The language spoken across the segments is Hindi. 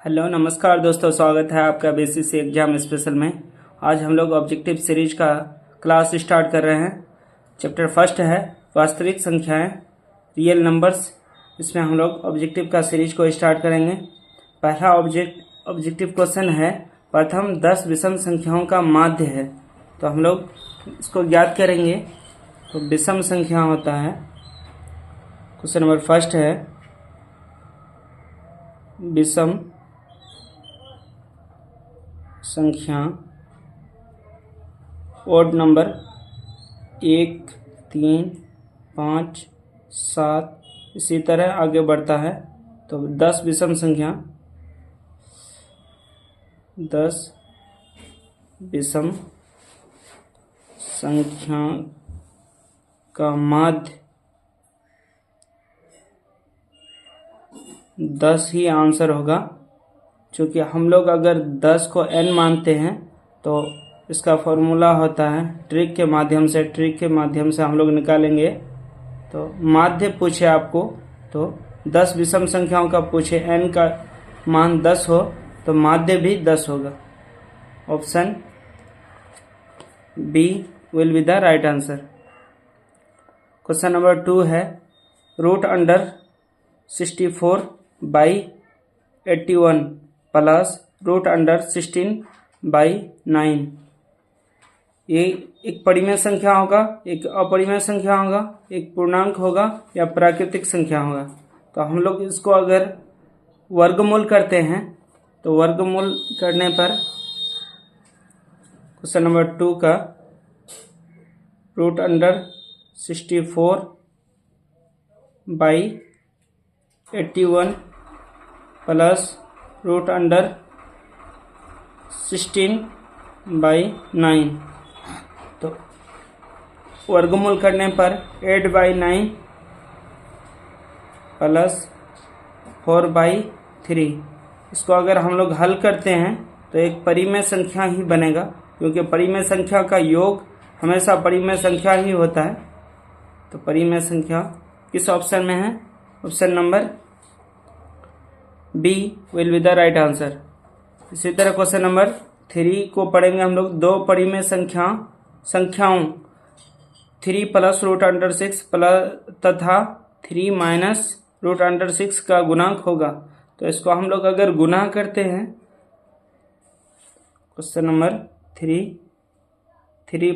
हेलो नमस्कार दोस्तों, स्वागत है आपका बीसीसी एग्जाम स्पेशल में। आज हम लोग ऑब्जेक्टिव सीरीज का क्लास स्टार्ट कर रहे हैं। चैप्टर फर्स्ट है वास्तविक संख्याएं, रियल नंबर्स। इसमें हम लोग ऑब्जेक्टिव का सीरीज को स्टार्ट करेंगे। पहला ऑब्जेक्टिव क्वेश्चन है, प्रथम 10 विषम संख्याओं का माध्य है। तो हम लोग इसको ज्ञात करेंगे। तो विषम संख्या होता है, क्वेश्चन नंबर फर्स्ट है विषम संख्या ओड नंबर 1, 3, 5, 7 इसी तरह आगे बढ़ता है। तो 10 विषम संख्या, 10 विषम संख्या का माध्य 10 ही आंसर होगा। क्योंकि हम लोग अगर 10 को n मानते हैं तो इसका फॉर्मूला होता है ट्रिक के माध्यम से हम लोग निकालेंगे। तो माध्य पूछे आपको, तो 10 विषम संख्याओं का पूछे, n का मान 10 हो तो माध्य भी 10 होगा। Option B will be the right answer. Question number 2 है √64/81 प्लस √16/9। ये एक परिमेय संख्या होगा, एक अपरिमेय संख्या होगा, एक पूर्णांक होगा या प्राकृतिक संख्या होगा। तो हम लोग इसको अगर वर्गमूल करते हैं तो वर्गमूल करने पर क्वेश्चन नंबर 2 का √64/81 प्लस √16/9। तो वर्गमूल करने पर 8/9 प्लस 4/3। इसको अगर हम लोग हल करते हैं तो एक परिमेय संख्या ही बनेगा, क्योंकि परिमेय संख्या का योग हमेशा परिमेय संख्या ही होता है। तो परिमेय संख्या किस ऑप्शन में है? Option number B will be the right answer. इसी तरह क्वेश्चन नंबर 3 को पढ़ेंगे हम लोग। दो परिमेय संख्याओं 3 प्लस √6 प्लस तथा 3 माइनस √6 का गुणांक होगा। तो इसको हम लोग अगर गुणा करते हैं, क्वेश्चन नंबर 3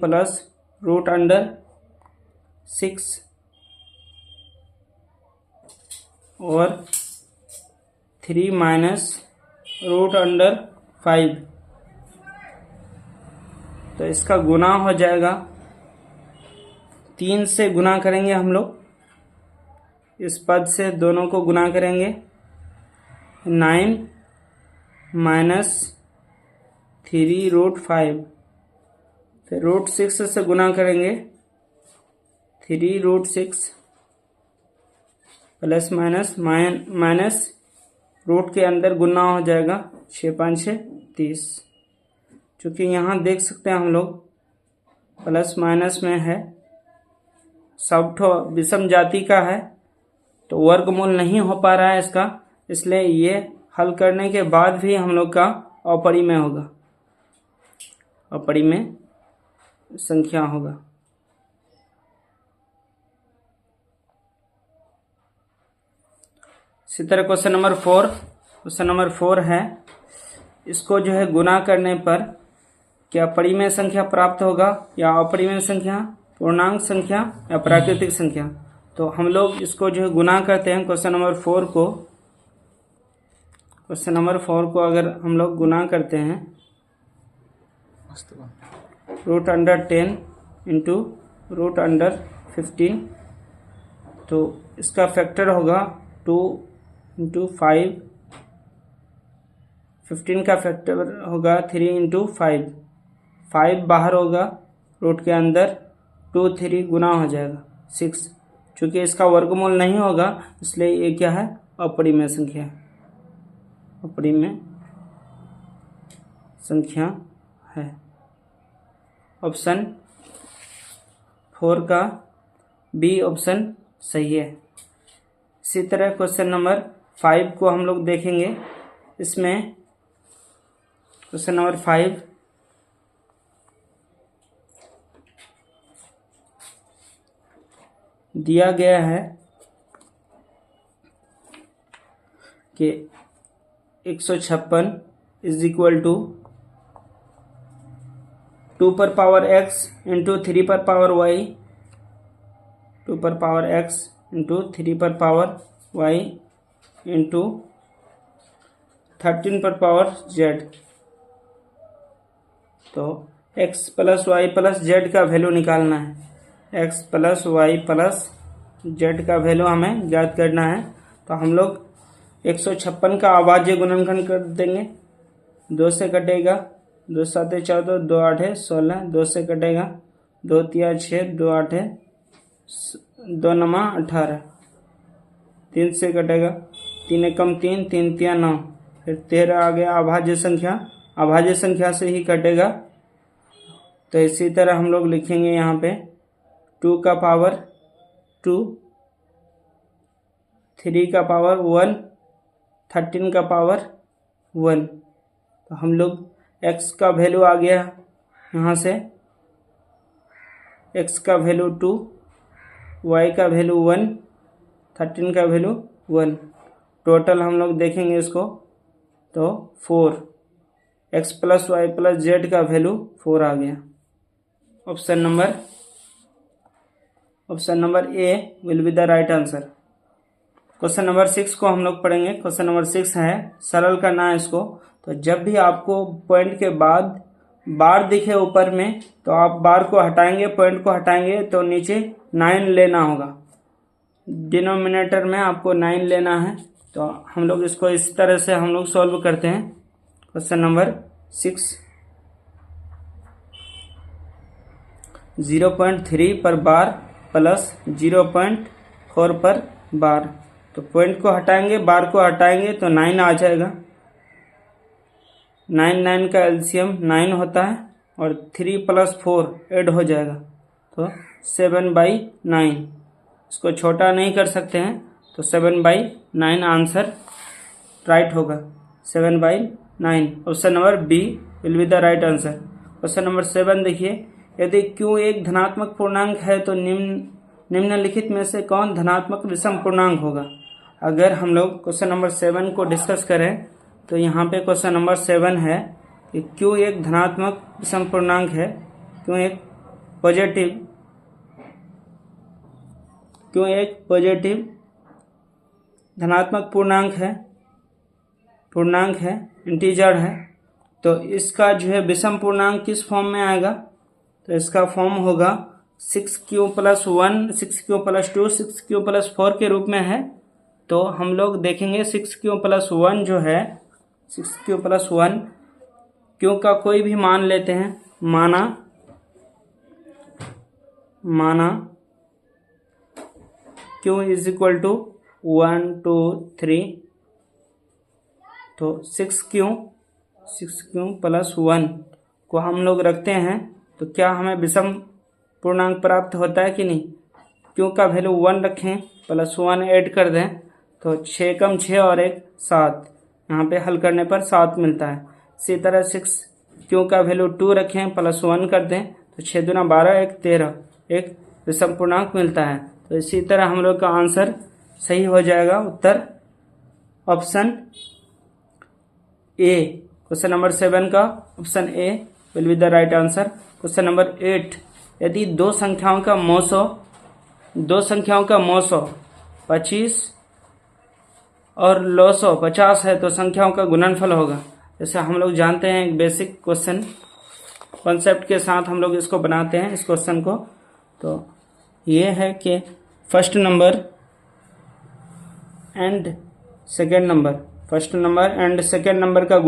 प्लस √6 और 3 माइनस √5, तो इसका गुना हो जाएगा। 3 से गुना करेंगे हम लोग, इस पद से दोनों को गुना करेंगे। 9 माइनस 3√5, फिर √6 से गुना करेंगे। 3√6 प्लस माइनस रूट के अंदर गुना हो जाएगा। 6 5 6 30। चूँकि यहाँ देख सकते हैं हम लोग प्लस माइनस में है, सब ठो विषम जाति का है, तो वर्गमूल नहीं हो पा रहा है इसका, इसलिए ये हल करने के बाद भी हम लोग का अपरिमेय होगा, अपरिमेय संख्या होगा। इसी तरह क्वेश्चन नंबर 4 है, इसको जो है गुना करने पर क्या परिमेय संख्या प्राप्त होगा या अपरिमेय संख्या, पूर्णांक संख्या या प्राकृतिक संख्या। तो हम लोग इसको जो है गुना करते हैं। क्वेश्चन नंबर 4 को अगर हम लोग गुना करते हैं, √10 इंटू √15, तो इसका फैक्टर होगा 2 इंटू 5, 15 का फैक्टर होगा 3 इंटू 5 बाहर होगा, रूट के अंदर 2 3 गुना हो जाएगा 6। चूँकि इसका वर्गमूल नहीं होगा, इसलिए ये क्या है? अपरिमेय संख्या, अपरिमेय संख्या है। ऑप्शन 4 का बी ऑप्शन सही है। इसी तरह क्वेश्चन नंबर 5 को हम लोग देखेंगे। इसमें क्वेश्चन नंबर 5 दिया गया है कि 156 इज इक्वल टू 2 पर पावर x इंटू 3 पर पावर y, 2 पर पावर x इंटू 3 पर पावर y इंटू 13 पर पावर z। तो x plus Y plus Z का वैल्यू निकालना है। x plus Y plus Z का वैल्यू हमें ज्ञात करना है। तो हम लोग 156 का अभाज्य गुणनखंड कर देंगे। 2 से कटेगा, 2 7 14, 2 8 16, 2 से कटेगा, 2 3 6, 2 8 2 9 18, 3 से कटेगा, 3 एकम 3, 3 3 9, फिर 13 आ गया अभाज्य संख्या। अभाज्य संख्या से ही कटेगा। तो इसी तरह हम लोग लिखेंगे यहाँ पे 2 का पावर 2, 3 का पावर 1, 13 का पावर 1। तो हम लोग x का वैल्यू आ गया यहाँ से, x का वैल्यू 2, y का वैल्यू 1, 13 का वैल्यू 1। टोटल हम लोग देखेंगे इसको तो 4, x plus Y plus Z का वैल्यू 4 आ गया। Option number A will be the right answer. Question number 6 को हम लोग पढ़ेंगे। क्वेश्चन नंबर 6 है, सरल करना है इसको। तो जब भी आपको पॉइंट के बाद बार दिखे ऊपर में तो आप बार को हटाएंगे, पॉइंट को हटाएंगे तो नीचे 9 लेना होगा। डिनोमिनेटर में आपको 9 लेना है। तो हम लोग इसको इस तरह से हम लोग सॉल्व करते हैं। क्वेश्चन नंबर 6, 0.3 पर बार प्लस 0.4 पर बार। तो पॉइंट को हटाएंगे, बार को हटाएंगे तो 9 आ जाएगा। 9 का एलसीएम 9 होता है और 3 + 4 ऐड हो जाएगा तो 7/9। इसको छोटा नहीं कर सकते हैं तो 7/9 आंसर राइट होगा। 7/9 option number B will be the right answer. Question number 7 देखिए, यदि Q एक धनात्मक पूर्णांक है तो निम्नलिखित में से कौन धनात्मक विषम पूर्णांक होगा। अगर हम लोग क्वेश्चन नंबर 7 को डिस्कस करें तो यहाँ पे क्वेश्चन नंबर 7 है कि Q एक धनात्मक विषम पूर्णांक है, Q एक पॉजिटिव धनात्मक पूर्णांक है, इंटीजर है। तो इसका जो है विषम पूर्णांक किस फॉर्म में आएगा। तो इसका फॉर्म होगा 6Q + 1, 6Q + 2, 6Q + 4 के रूप में है। तो हम लोग देखेंगे 6Q + 1 जो है, 6Q + 1 Q का कोई भी मान लेते हैं। माना Q इज इक्वल टू 1 2 3। तो 6Q + 1 को हम लोग रखते हैं तो क्या हमें विषम पूर्णांक प्राप्त होता है कि नहीं। Q का वैल्यू 1 रखें, +1 ऐड कर दें तो 6 कम 6 और 1 7, यहाँ पे हल करने पर 7 मिलता है। इसी तरह 6Q का वैल्यू 2 रखें, +1 कर दें तो 6 दूना 12, 1 13, एक विषम पूर्णांक मिलता है। तो इसी तरह हम लोग का आंसर सही हो जाएगा। उत्तर ऑप्शन ए, क्वेश्चन नंबर 7 का option A will be the right answer. Question number 8, यदि दो संख्याओं का मौसो 25 और लॉसो 50 है तो संख्याओं का गुणनफल होगा। जैसे हम लोग जानते हैं एक बेसिक क्वेश्चन कॉन्सेप्ट के साथ हम लोग इसको बनाते हैं इस क्वेश्चन को। तो ये है कि first number and second number का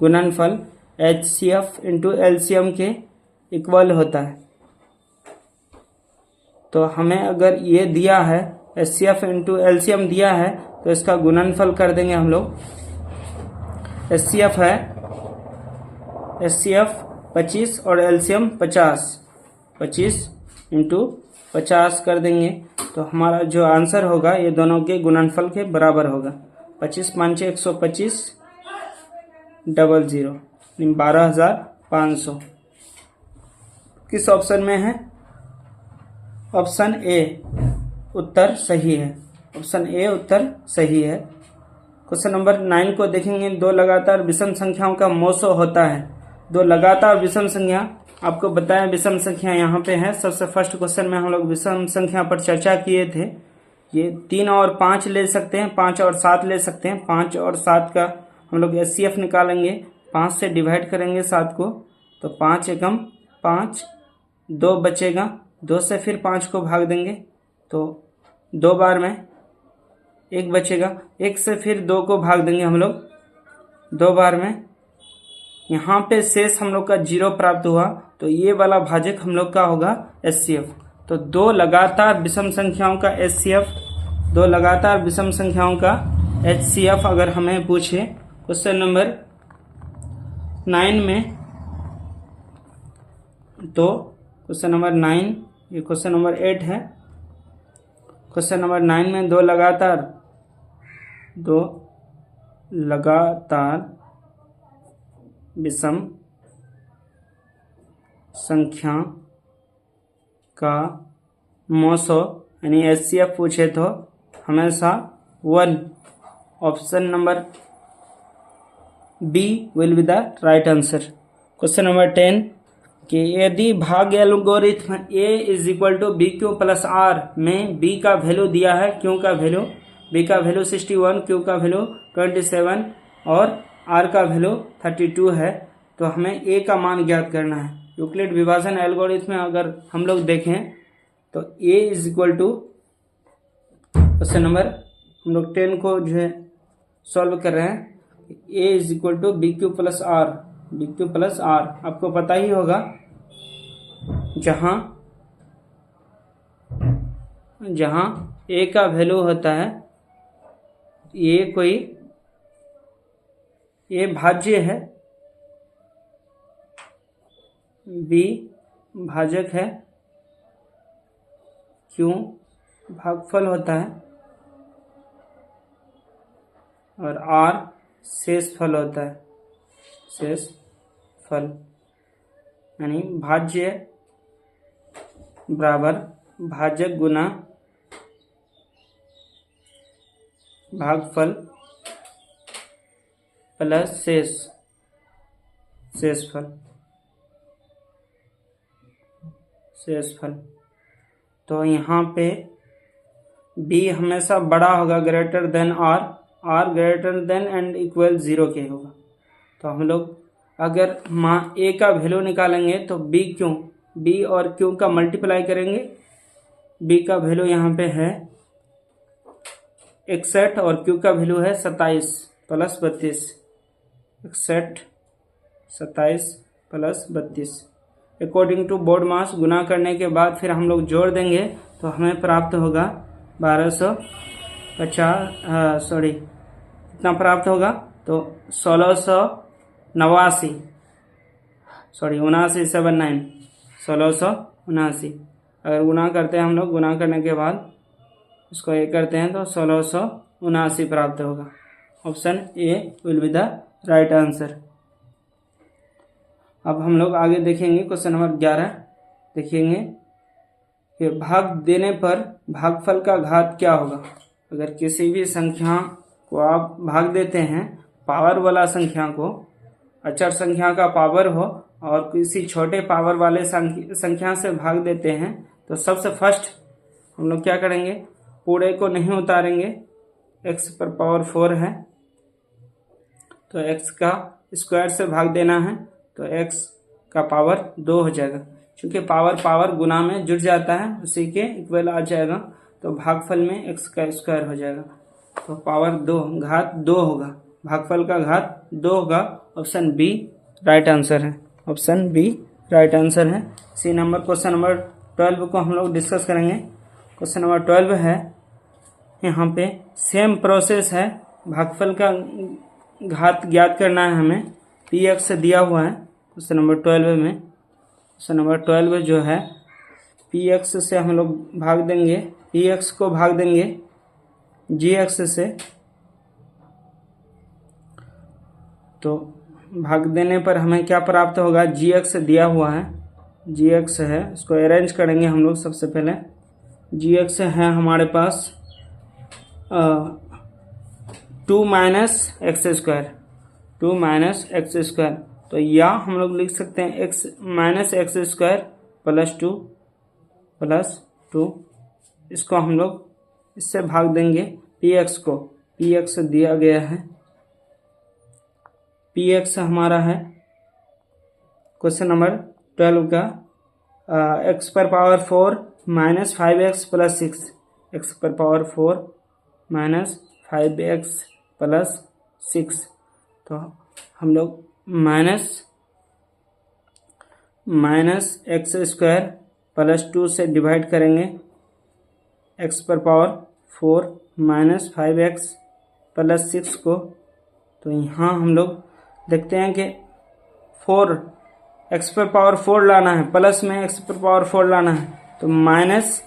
गुणनफल HCF × LCM के इक्वल होता है। तो हमें अगर ये दिया है HCF × LCM दिया है तो इसका गुणनफल कर देंगे हम लोग। HCF 25 और LCM 50 × 50 कर देंगे तो हमारा जो आंसर होगा ये दोनों के गुणनफल के बराबर होगा। 25 5 125 00 12,500 किस ऑप्शन में है? ऑप्शन ए उत्तर सही है। ऑप्शन ए उत्तर सही है। क्वेश्चन नंबर 9 को देखेंगे। दो लगातार विषम संख्याओं का मोसो होता है। दो लगातार विषम संख्या, आपको बताया विषम संख्या यहाँ पे है। सबसे फर्स्ट क्वेश्चन में हम लोग विषम संख्या पर चर्चा किए थे। ये 3 और 5 ले सकते हैं, 5 और 7 ले सकते हैं। 5 और 7 का हम लोग HCF निकालेंगे, 5 से डिवाइड करेंगे 7 को, तो 5 एकम 5, 2 बचेगा, 2 से फिर 5 को भाग देंगे तो 2 बार में 1 बचेगा, 1 से फिर 2 को भाग देंगे हम लोग 2 बार में। यहाँ पे शेष हम लोग का 0 प्राप्त हुआ, तो ये वाला भाजक हम लोग का होगा HCF। तो दो लगातार विषम संख्याओं का HCF, दो लगातार विषम संख्याओं का HCF अगर हमें पूछे क्वेश्चन नंबर 9 में, तो क्वेश्चन नंबर 9, ये क्वेश्चन नंबर 8 है। क्वेश्चन नंबर 9 में दो लगातार विषम संख्या का मोसो यानी HCF पूछे तो हमेशा 1, option number B will be the right answer. Question number 10 कि यदि भाग algorithm A is equal to B Q plus R में B का वैल्यू दिया है, Q का वैल्यू, B का वैल्यू 61, Q का वैल्यू 27 और R का वैल्यू 32 है, तो हमें A का मान ज्ञात करना है। यूक्लिड विभाजन एल्गोरिथ्म में अगर हम लोग देखें तो A is equal to, question number हम लोग 10 को जो है सॉल्व कर रहे हैं, A is equal to B Q plus R, B Q plus R आपको पता ही होगा, जहां A का वैल्यू होता है, A भाज्य है, B भाजक है, Q भागफल होता है और R शेषफल होता है, शेषफल यानी भाज्य बराबर भाजक गुना भागफल प्लस शेषफल। तो यहाँ पे B हमेशा बड़ा होगा, greater than R greater than and equal 0 के होगा। तो हम लोग अगर A का वैल्यू निकालेंगे तो B और Q का मल्टीप्लाई करेंगे। B का वैल्यू यहाँ पे है 61 और Q का वैल्यू है 27 plus 32, 61 27 plus 32 according to board मास गुना करने के बाद फिर हम लोग जोड़ देंगे तो हमें प्राप्त होगा 1250, कितना प्राप्त होगा तो 1679, 1679। अगर गुना करते हैं हम लोग, गुना करने के बाद इसको ये करते हैं तो 1679 प्राप्त होगा। Option A will be the right answer. अब हम लोग आगे देखेंगे क्वेश्चन नंबर 11 देखेंगे कि भाग देने पर भागफल का घात क्या होगा। अगर किसी भी संख्या को आप भाग देते हैं, पावर वाला संख्या को, अचर संख्या का पावर हो और किसी छोटे पावर वाले संख्या से भाग देते हैं, तो सबसे फर्स्ट हम लोग क्या करेंगे, पूरे को नहीं उतारेंगे, x पर पावर 4 है तो x का स्क्वायर से भाग देना है, तो x का पावर 2 हो जाएगा। क्योंकि पावर गुना में जुड़ जाता है, उसी के इक्वल आ जाएगा, तो भागफल में x का स्क्वायर हो जाएगा, तो पावर 2 घात 2 होगा, भागफल का घात 2 होगा। ऑप्शन बी राइट आंसर है, ऑप्शन बी राइट आंसर है। सी नंबर क्वेश्चन नंबर 12 को हम लोग डिस्कस करेंगे। क्वेश्चन नंबर 12 है, यहाँ पे सेम प्रोसेस है, भागफल का घात ज्ञात करना है हमें, px दिया हुआ है क्वेश्चन नंबर 12 में। क्वेश्चन नंबर 12 जो है पी एक्स से हम लोग भाग देंगे, पी एक्स को भाग देंगे जी एक्स से, तो भाग देने पर हमें क्या प्राप्त होगा, जी एक्स दिया हुआ है, जी एक्स है, इसको अरेंज करेंगे हम लोग। सबसे पहले जी एक्स है हमारे पास 2 minus x square, 2 minus x square, तो या हम लोग लिख सकते हैं x minus x square plus two, इसको हम लोग इससे भाग देंगे पी एक्स को, पी एक्स दिया गया है, पी एक्स हमारा है क्वेश्चन नंबर 12 का एक्स पर power 4 minus 5x plus 6, x पर पावर 4 माइनस 5x प्लस 6, तो हम लोग माइनस एक्स स्क्वायर प्लस 2 से डिवाइड करेंगे एक्स पर पावर 4 माइनस 5x प्लस 6 को, तो यहाँ हम लोग देखते हैं कि 4 एक्स पर पावर 4 लाना है, प्लस में एक्स पर पावर 4 लाना है, तो माइनस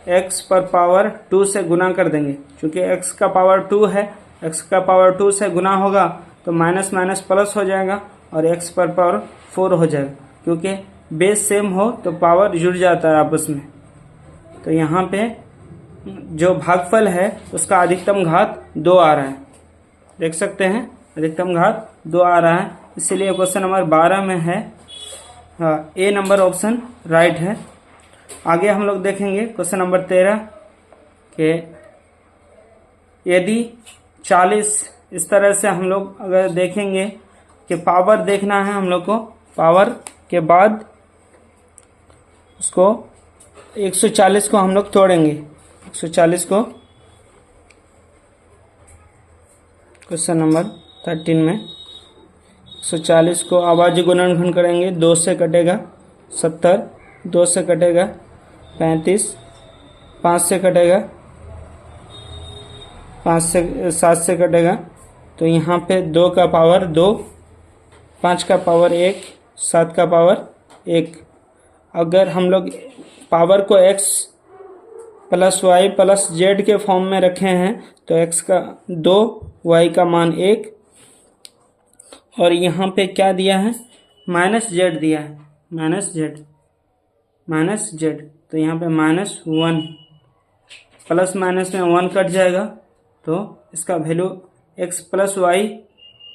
एक्स पर पावर 2 से गुना कर देंगे, क्योंकि एक्स का पावर 2 है, एक्स का पावर 2 से गुना होगा तो माइनस माइनस प्लस हो जाएगा और एक्स पर पावर 4 हो जाएगा, क्योंकि बेस सेम हो तो पावर जुड़ जाता है आपस में। तो यहाँ पे जो भागफल है उसका अधिकतम घात 2 आ रहा है, देख सकते हैं अधिकतम घात 2 आ रहा है, इसीलिए क्वेश्चन नंबर 12 में है ए नंबर ऑप्शन राइट है। आगे हम लोग देखेंगे क्वेश्चन नंबर 13 के यदि 40, इस तरह से हम लोग अगर देखेंगे कि पावर देखना है हम लोग को, पावर के बाद उसको 140 को हम लोग तोड़ेंगे, 140 को क्वेश्चन नंबर 13 में 140 को आवाजी गुणनखंड करेंगे, 2 से कटेगा 70, 2 से कटेगा 35, 5 से कटेगा 7 से कटेगा, तो यहाँ पे 2 का पावर 2, 5 का पावर 1, 7 का पावर 1। अगर हम लोग पावर को x plus Y plus Z के फॉर्म में रखे हैं तो x का 2, y का मान 1, और यहाँ पे क्या दिया है, माइनस जेड दिया है, माइनस जेड, तो यहाँ पे -1, प्लस माइनस में 1 कट जाएगा, तो इसका value x plus Y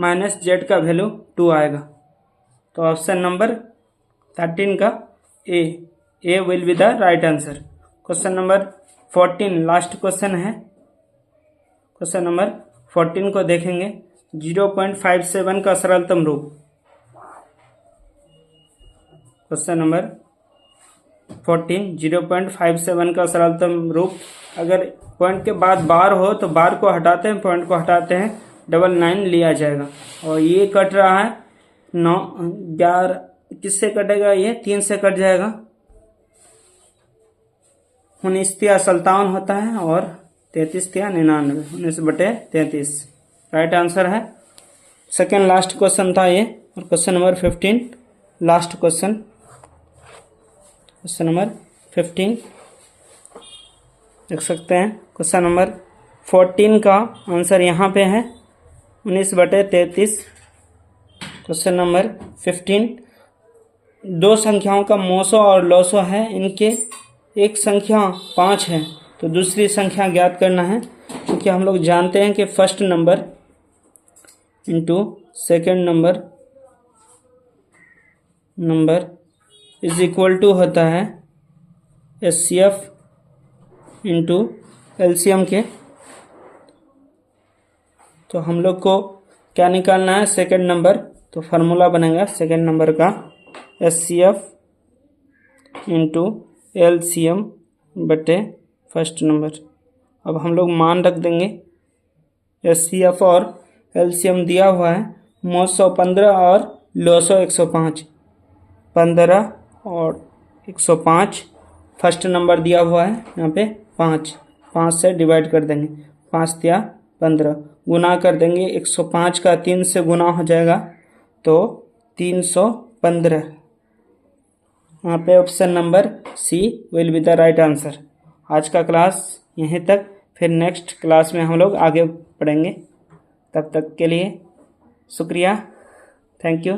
minus Z का वैल्यू 2 आएगा। तो ऑप्शन नंबर 13 का A will be the right answer. Question number 14 last question है, क्वेश्चन नंबर 14 को देखेंगे, 0.57 का सरलतम रूप। क्वेश्चन नंबर 14 0.57 का सरलतम रूप, अगर पॉइंट के बाद बार हो तो बार को हटाते हैं, पॉइंट को हटाते हैं, 99 लिया जाएगा, और ये कट रहा है 9, 11, किससे कटेगा, ये 3 से कट जाएगा, 19×57 होता है, और 33×99, 19/33 राइट आंसर है। सेकेंड लास्ट क्वेश्चन था ये, और question number 15 last question, question number 15 देख सकते हैं। क्वेश्चन नंबर 14 का आंसर यहाँ पे है 19/33। क्वेश्चन नंबर 15, 2 संख्याओं का मोसो और लोसो है, इनके एक संख्या 5 है, तो दूसरी संख्या ज्ञात करना है, क्योंकि हम लोग जानते हैं कि first number into second number is equal to होता है HCF इंटू LCM के। तो हम लोग को क्या निकालना है, सेकेंड नंबर, तो फार्मूला बनेगा सेकेंड नंबर का HCF इंटू LCM बटे फर्स्ट नंबर। अब हम लोग मान रख देंगे, HCF और LCM दिया हुआ है, मोसो 15 और लोसो 105, 15 और 105, फर्स्ट नंबर दिया हुआ है यहाँ पे 5 से डिवाइड कर देंगे, 5 या 15, गुना कर देंगे, 105 का 3 से गुना हो जाएगा, तो 315, यहाँ पे option number C will be the right answer. आज का क्लास यहीं तक, फिर नेक्स्ट क्लास में हम लोग आगे पढ़ेंगे। तब तक के लिए शुक्रिया, थैंक यू।